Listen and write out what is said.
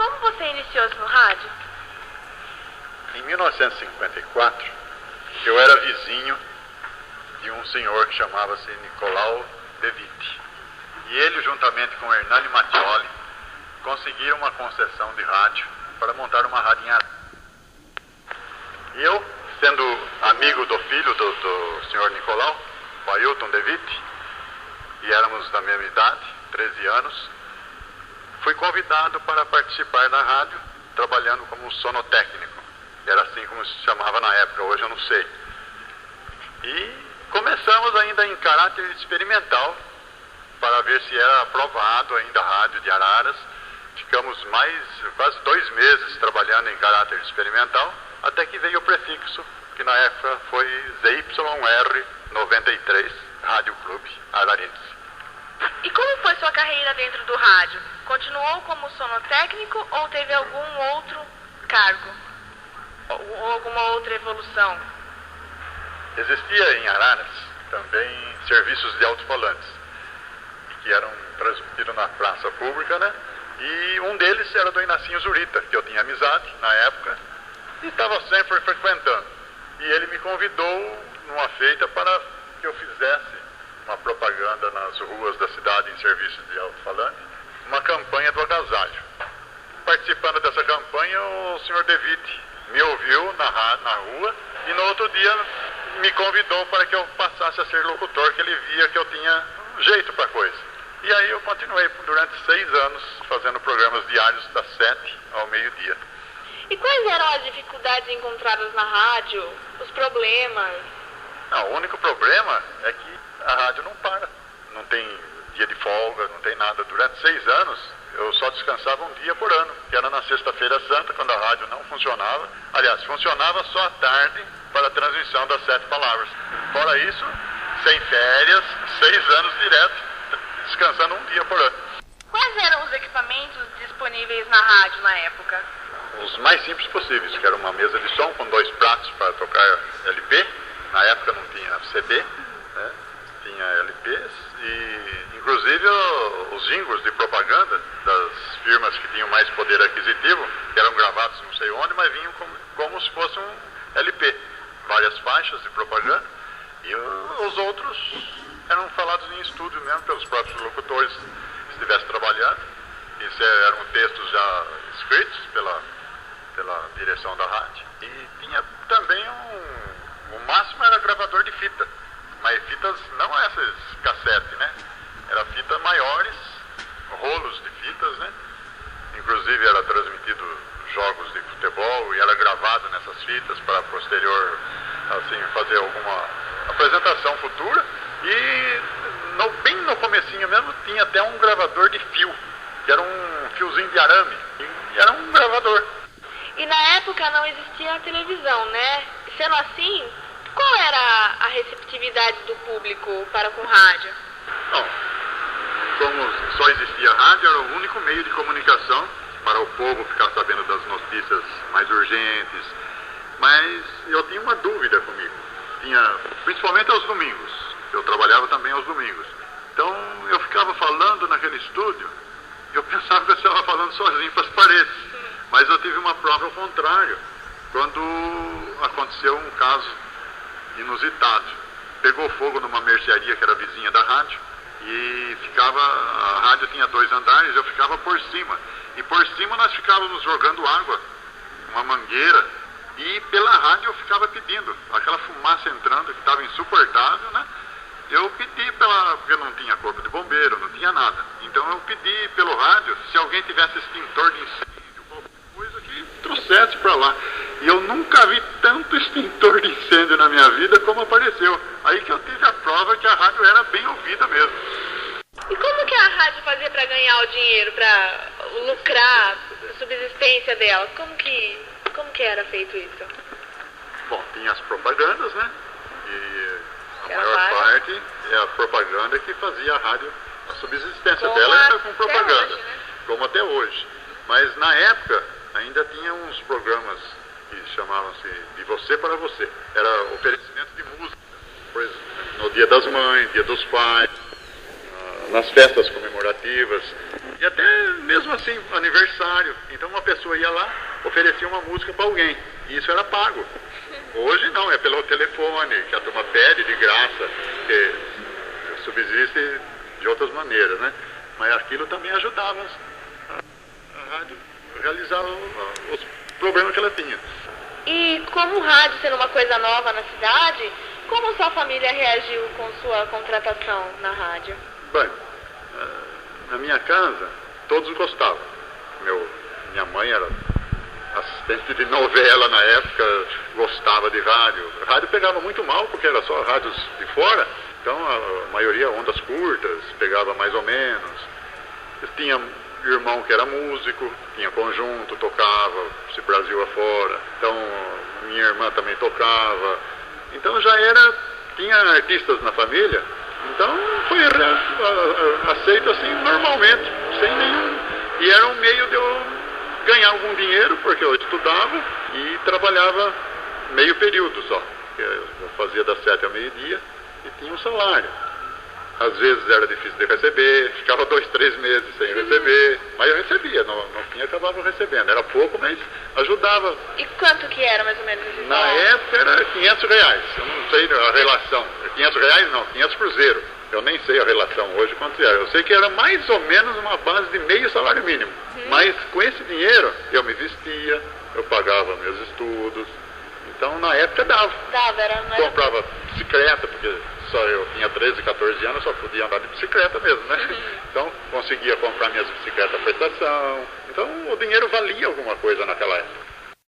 Como você iniciou-se no rádio? Em 1954, eu era vizinho de um senhor que chamava-se Nicolau De Witt. E ele, juntamente com Hernani Mattioli, conseguiram uma concessão de rádio para montar uma rádio em Araras. E eu, sendo amigo do filho do senhor Nicolau, o Ailton De Witt, e éramos da mesma idade, 13 anos, fui convidado para participar da rádio, trabalhando como sonotécnico. Era assim como se chamava na época, hoje eu não sei. E começamos ainda em caráter experimental, para ver se era aprovado ainda a rádio de Araras. Ficamos quase 2 meses trabalhando em caráter experimental, até que veio o prefixo, que na época foi ZYR 93, Rádio Clube Ararense. E como foi sua carreira dentro do rádio? Continuou como sonotécnico ou teve algum outro cargo? Ou alguma outra evolução? Existia em Araras também serviços de alto-falantes, que eram transmitidos na praça pública, né? E um deles era do Inacinho Zurita, que eu tinha amizade na época e estava sempre frequentando. E ele me convidou numa feita para que eu fizesse uma propaganda nas ruas da cidade em serviço de alto-falante, uma campanha do agasalho. Participando dessa campanha, o senhor De Witt me ouviu na rua e no outro dia me convidou para que eu passasse a ser locutor, que ele via que eu tinha jeito para coisa. E aí eu continuei durante 6 anos fazendo programas diários das 7 ao meio-dia. E quais eram as dificuldades encontradas na rádio? Os problemas? Não, o único problema é que a rádio não para. Não tem dia de folga, não tem nada. Durante 6 anos eu só descansava um dia por ano, que era na Sexta-feira Santa, quando a rádio não funcionava. Aliás, funcionava só à tarde para a transmissão das 7 palavras. Fora isso, sem férias, 6 anos direto, descansando um dia por ano. Quais eram os equipamentos disponíveis na rádio na época? Os mais simples possíveis, que era uma mesa de som com 2 pratos para tocar LP. Na época não tinha CD, né? Tinha LPs e inclusive os jingles de propaganda das firmas que tinham mais poder aquisitivo, que eram gravados não sei onde, mas vinham como se fosse um LP. Várias faixas de propaganda e os outros eram falados em estúdio mesmo pelos próprios locutores que estivessem trabalhando. Isso eram textos já escritos pela direção da rádio. E tinha também o máximo era gravador de fita, mas fitas não essas cassete, né? Era fitas maiores, rolos de fitas, né? Inclusive era transmitido jogos de futebol e era gravado nessas fitas para posterior, assim, fazer alguma apresentação futura. E bem no comecinho mesmo tinha até um gravador de fio, que era um fiozinho de arame, e era um gravador. E na época não existia a televisão, né? Sendo assim, qual era a receptividade do público para com rádio? Bom, como só existia rádio, era o único meio de comunicação para o povo ficar sabendo das notícias mais urgentes. Mas eu tinha uma dúvida comigo, principalmente aos domingos. Eu trabalhava também aos domingos. Então eu ficava falando naquele estúdio, eu pensava que eu estava falando sozinho para as paredes. Mas eu tive uma prova ao contrário, quando aconteceu um caso inusitado. Pegou fogo numa mercearia que era vizinha da rádio, e a rádio tinha 2 andares, eu ficava por cima. E por cima nós ficávamos jogando água, uma mangueira, e pela rádio eu ficava pedindo, aquela fumaça entrando que estava insuportável, né? Eu pedi porque não tinha corpo de bombeiro, não tinha nada. Então eu pedi pelo rádio, se alguém tivesse extintor de incêndio, qualquer coisa que trouxesse para lá. E eu nunca vi tanto extintor de incêndio na minha vida como apareceu. Aí que eu tive a prova que a rádio era bem ouvida mesmo. E como que a rádio fazia para ganhar o dinheiro, para lucrar a subsistência dela? Como que era feito isso? Bom, tinha as propagandas, né? E a maior parte é a propaganda que fazia a rádio, a subsistência dela era com propaganda, hoje, né? Como até hoje. Mas na época ainda tinha uns programas que chamavam-se De Você para Você. Era oferecimento de música, por exemplo, no Dia das Mães, Dia dos Pais, nas festas comemorativas, e até mesmo assim, aniversário. Então uma pessoa ia lá, oferecia uma música para alguém, e isso era pago. Hoje não, é pelo telefone, que a turma pede de graça, que subsiste de outras maneiras, né? Mas aquilo também ajudava a rádio a realizar os problemas que ela tinha. E como o rádio sendo uma coisa nova na cidade, como sua família reagiu com sua contratação na rádio? Bem, na minha casa, todos gostavam. Minha mãe era assistente de novela na época, gostava de rádio. A rádio pegava muito mal, porque era só rádios de fora, então a maioria ondas curtas, pegava mais ou menos. Eu tinha irmão que era músico, tinha conjunto, tocava, se Brasil afora. Então, minha irmã também tocava. Então tinha artistas na família. Então, foi aceito assim, normalmente, sem nenhum... E era um meio de eu ganhar algum dinheiro, porque eu estudava e trabalhava meio período só. Eu fazia das 7 ao meio-dia e tinha um salário. Às vezes era difícil de receber, ficava 2, 3 meses sem receber, mas eu recebia, no fim acabava recebendo. Era pouco, mas ajudava. E quanto que era mais ou menos esse Na época era R$500, eu não sei a relação. R$500 não, 500 cruzeiro. Eu nem sei a relação hoje quanto era. Eu sei que era mais ou menos uma base de meio salário mínimo. Mas com esse dinheiro eu me vestia, eu pagava meus estudos. Então na época dava. Comprava bicicleta, porque só eu tinha 13, 14 anos, só podia andar de bicicleta mesmo, né? Então conseguia comprar minhas bicicletas à prestação. Então o dinheiro valia alguma coisa naquela época.